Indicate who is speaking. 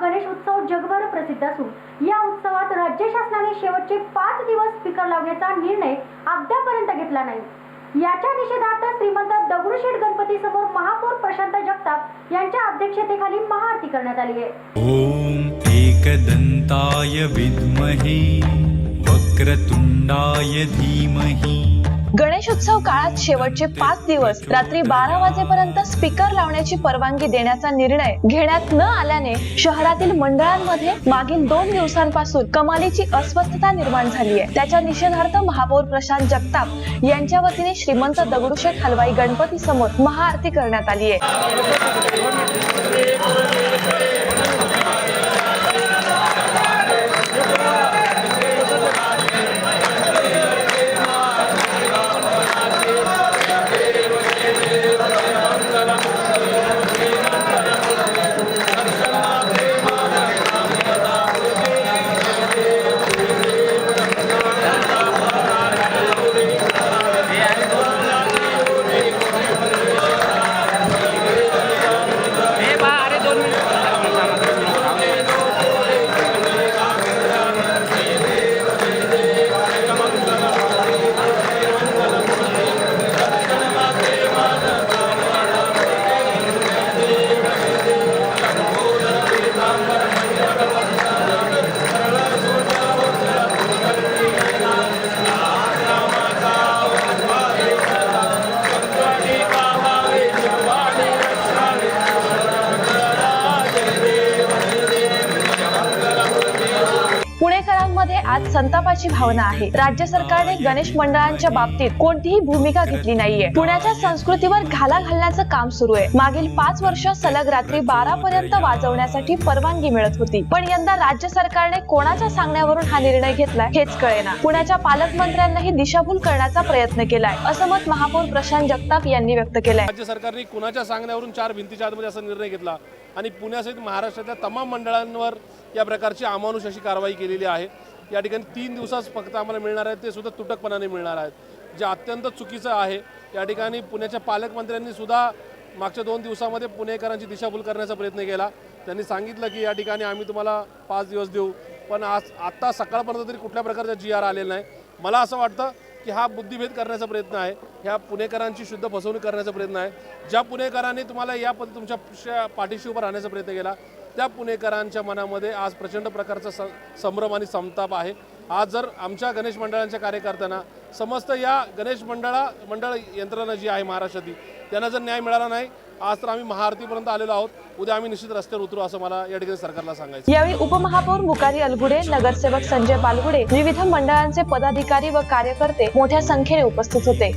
Speaker 1: गणेश उत्सव जगभर प्रसिद्ध असून या उत्सवात राज्य शासनाने शेवटचे 5 दिवस स्पीकर लावण्याचा निर्णय अद्यापर्यंत घेतला नाही। याच्या निषेधार्थ श्रीमंत दगडूशेठ गणपती समोर महापौर प्रशांत जगताप यांच्या अध्यक्षतेखाली महाआरती करण्यात आली आहे।
Speaker 2: ओम एकदंताय विद्महे वक्रतुंडाय धीमहि।
Speaker 3: गणेशोत्सव काळात शेवटचे 5 दिवस रात्री 12 वाजेपर्यंत स्पीकर लावण्याची परवानगी देण्याचा निर्णय घेण्यात न आल्याने शहरातील मंडळांमध्ये मागील 2 दिवसांपासून कमालीची अस्वस्थता निर्माण झाली आहे। त्याच्या निषेधार्थ महापौर प्रशांत जगताप यांच्या वतीने श्रीमंत दगडूशेठ हलवाई गणपती समोर महाआरती करण्यात आली आहे। पुणेकरांमध्ये आज संतापाची भावना आहे। राज्य सरकारने गणेश मंडळांच्या बाबतीत कोणतीही भूमिका घेतली नाहीये। पुण्याच्या संस्कृतीवर घाला घालण्याचं काम सुरू आहे। मागील 5 वर्ष सलग रात्री 12 पर्यंत वाजवण्यासाठी परवानगी मिळत होती, पण यंदा राज्य सरकारने कोणाच्या सांगण्यावरून हा निर्णय घेतलाय हेच कळेना। पुण्याच्या पालकमंत्र्यांनाही दिशाभूल करण्याचा प्रयत्न केलाय, असं मत महापौर प्रशांत जगताप यांनी व्यक्त केलंय।
Speaker 4: राज्य सरकारने कोणाच्या सांगण्यावरून 4 भिंतीच्या आतमध्ये असा निर्णय घेतला आणि पुण्यासहित महाराष्ट्रातल्या तमाम मंडळांवर या प्रकारची अमानुष अशी कारवाई केलेली आहे। या ठिकाणी 3 दिवसाच फक्त आम्हाला मिळणार आहेत, ते सुद्धा तुटकपणाने मिळणार आहेत, जे अत्यंत चुकीचं आहे। या ठिकाणी पुण्याच्या पालकमंत्र्यांनी सुद्धा मागच्या 2 दिवसामध्ये पुणेकरांची दिशाभूल करण्याचा प्रयत्न केला। त्यांनी सांगितलं की या ठिकाणी आम्ही तुम्हाला 5 दिवस देऊ, पण आत्ता सकाळपर्यंत तरी कुठल्या प्रकारचा GR आलेला नाही। मला असं वाटतं की हा बुद्धिभेद करण्याचा प्रयत्न आहे, ह्या पुणेकरांची शुद्ध फसवणूक करण्याचा प्रयत्न आहे। ज्या पुणेकरांनी तुम्हाला या तुमच्या पाठीशी उभं राहण्याचा प्रयत्न केला, त्या पुणेकरांच्या मनामध्ये आज प्रचंड प्रकारचा संभ्रम आणि संताप आहे। आज जर आमच्या गणेश मंडळांच्या कार्यकर्त्यांना समस्त या गणेश मंडळ यंत्रणा जी आहे महाराष्ट्रातील त्यांना जर न्याय मिळाला नाही, आज तर आम्ही महाआरतीपर्यंत आलेलो आहोत, उद्या आम्ही निश्चित रस्त्यावर उतरू असं मला या ठिकाणी सरकारला सांगायचं।
Speaker 3: यावेळी उपमहापौर मुकारी अलगुडे, नगरसेवक संजय बालगुडे, विविध मंडळांचे पदाधिकारी व कार्यकर्ते मोठ्या संख्येने उपस्थित होते।